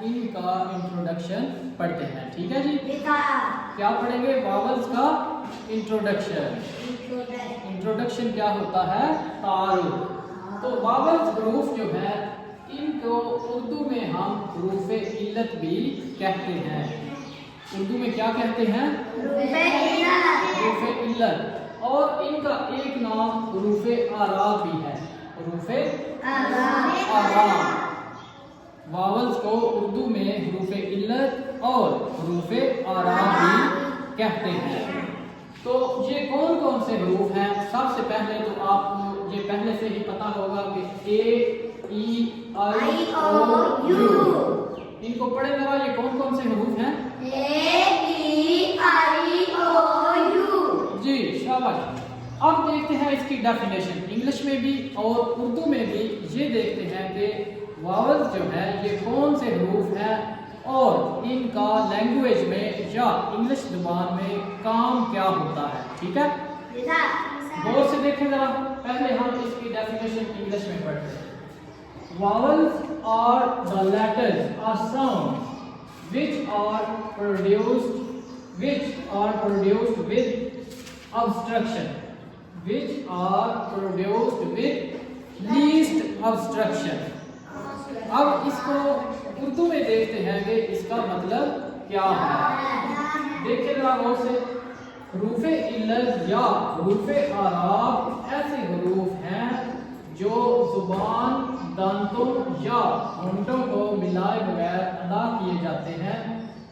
इन का इंट्रोडक्शन पढ़ते हैं। ठीक है जी, क्या पढ़ेंगे? वावल्स का इंट्रोडक्शन। इंट्रोडक्शन क्या होता है? तारुफ। तो वावल्स हरूफ जो है इनको उर्दू में हम हरूफ इल्लत भी कहते हैं। उर्दू में क्या कहते हैं? हरूफ इल्लत। और इनका एक नाम हरूफ आराब भी है। हरूफ आराब। वावल्स को उर्दू में हरूफ इल्लत और हरूफ आराब भी कहते हैं। तो ये कौन कौन से हरूफ हैं? सबसे पहले तो आपको ये पहले से ही पता होगा कि ए, ई, आई, ओ, यू। इनको पढ़े जरा, ये कौन कौन से हरूफ हैं? ए, ई, आई, ओ, यू। जी शाबाश। अब देखते हैं इसकी डेफिनेशन इंग्लिश में भी और उर्दू में भी। ये देखते हैं कि वावल्स जो है ये कौन से हरूफ हैं और इनका लैंग्वेज में या इंग्लिश जुबान में काम क्या होता है। ठीक है, गौर से देखें जरा। पहले हम इसकी डेफिनेशन इंग्लिश में पढ़ते हैं। Vowels are the letters or sounds which are produced with obstruction, which are produced with least obstruction. अब इसको उर्दू में देखते हैं कि इसका मतलब क्या है। देखिए जरा गौर से। हरूफ इल्लत या हरूफ आराब ऐसे हरूफ हैं जो जुबान, दांतों या होंठों को मिलाए बगैर अदा किए जाते हैं।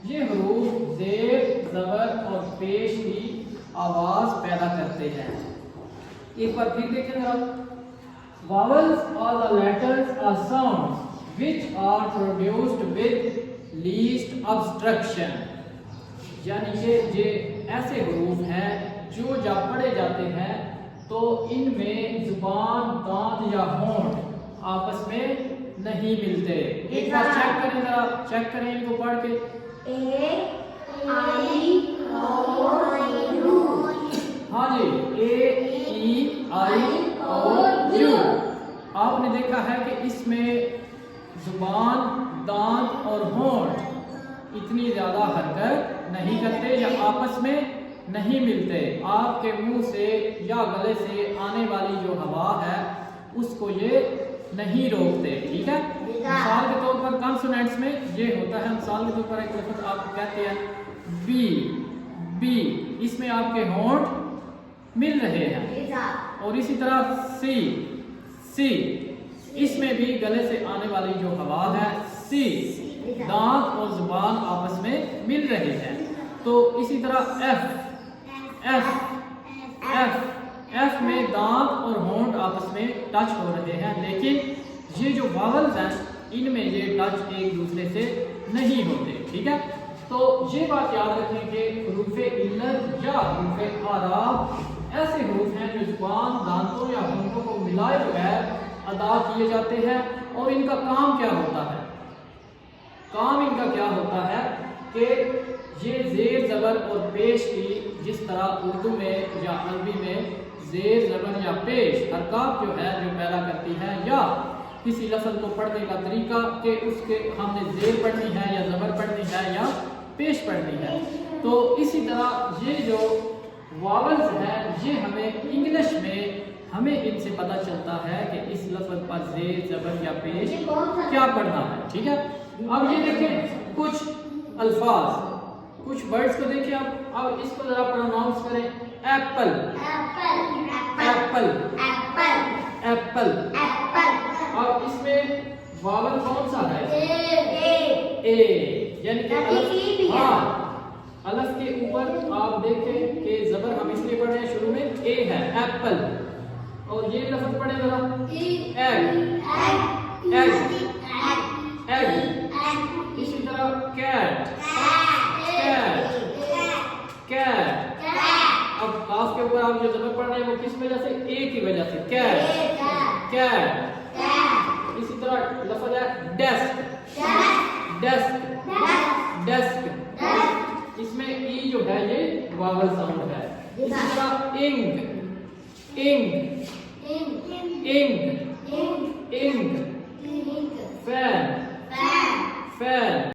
ये हरूफ ज़ेर, ज़बर और पेश की आवाज़ पैदा करते हैं। एक बार फिर देखें जरा। Vowels are the letters or sounds which are produced with least obstruction. यानी ये ऐसे हरूफ हैं जो जब पढ़े जाते हैं तो इनमें जुबान, दांत या होंठ आपस में नहीं मिलते। एक बार चेक करें जरा, चेक करें इनको पढ़ के। ए, आई, ओ, यू। हाँ जी, ए, ई, आई, ओ, यू। आपने देखा है कि इसमें जुबान, दांत और होंठ इतनी ज्यादा हरकत नहीं करते या आपस में नहीं मिलते। आपके मुंह से या गले से आने वाली जो हवा है उसको ये नहीं रोकते। ठीक है, मिसाल के तौर पर कॉन्सोनेंट्स में ये होता है। मिसाल के तौर पर एक लफ्ज़ आप कहते हैं बी, बी, इसमें आपके होंठ मिल रहे हैं। और इसी तरह सी, सी, इसमें भी गले से आने वाली जो हवा है सी, दांत और जुबान आपस में मिल रहे हैं। तो इसी तरह एफ, एफ, एफ, एफ में दांत और होंठ आपस में टच हो रहे हैं, लेकिन ये जो वावल्स हैं इनमें ये टच एक दूसरे से नहीं होते। ठीक है, तो ये बात याद रखें कि हरूफ इल्लत या हरूफ आराब ऐसे हरूफ हैं जो जुबान, दांतों या होंठों को मिलाए बगैर अदा किए जाते हैं। और इनका काम क्या होता है? काम इनका क्या होता है कि ये ज़ेर, ज़बर और पेश की जिस तरह उर्दू में या अरबी में ज़ेर, ज़बर या पेश हरकत जो है जो पैदा करती है, या किसी लफ्ज़ को पढ़ने का तरीका कि उसके हमने ज़ेर पढ़नी है या ज़बर पढ़नी है या पेश पढ़नी है। तो इसी तरह ये जो वावल्स हैं ये हमें इंग्लिश में हमें इनसे पता चलता है कि इस लफ्ज़ पर ज़ेर, ज़बर या पेश क्या पढ़ना है। ठीक है, अब ये देखें कुछ अल्फाज, कुछ वर्ड्स को देखें आप। अब इसको जरा प्रोनाउंस करें। Apple, Apple, Apple. अब इसमें वावल कौन सा है? ए, यानी कि हाँ, अलफ के ऊपर आप देखें कि ज़बर हम इसलिए पढ़ रहे हैं शुरू में ए है, एप्पल। और ये लफ्ज़ पढ़े जरा। Egg, egg, egg. इसी तरह कैट, कैट, कैट। अब काफ के ऊपर आप जो ज़बर पढ़ रहे हैं वो किस वजह से? ए की वजह से, कैट, कैट। इसी तरह लफ्ज़ है डेस्क, डेस्क, डेस्क। इसमें ई जो है ये वावल साउंड है। इसी तरह ink, ink, ink, ink. Fan, fan.